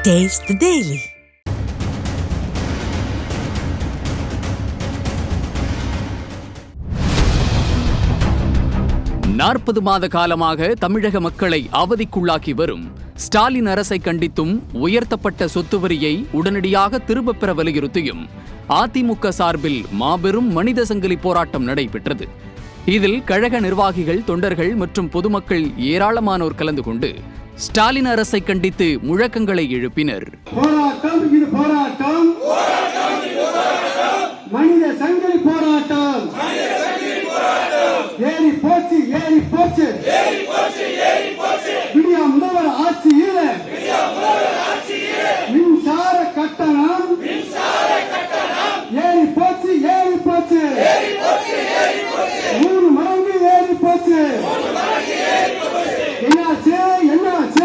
Taste the Daily. நாற்பது மாத காலமாக தமிழக மக்களை அவதிக்குள்ளாக்கி வரும் ஸ்டாலின் அரசை கண்டித்தும் உயர்த்தப்பட்ட சொத்து வரியை உடனடியாக திரும்பப் பெற வலியுறுத்தியும் அதிமுக சார்பில் மாபெரும் மனித சங்கிலி போராட்டம் நடைபெற்றது. இதில் கழக நிர்வாகிகள், தொண்டர்கள் மற்றும் பொதுமக்கள் ஏராளமானோர் கலந்து கொண்டு ஸ்டாலின் அரசை கண்டித்து முழக்கங்களை எழுப்பினர். போராட்டம் இது போராட்டம், மனித சங்கிலி போராட்டம். ஏறி போச்சு ஏறி போச்சு விடியா முதல்வர் ஆட்சியில் மின்சார கட்டணம் ஏறி போச்சு ஏறி போச்சு 3 மடங்கு ஏறி போச்சு. என்னாச்சு என்னாச்சு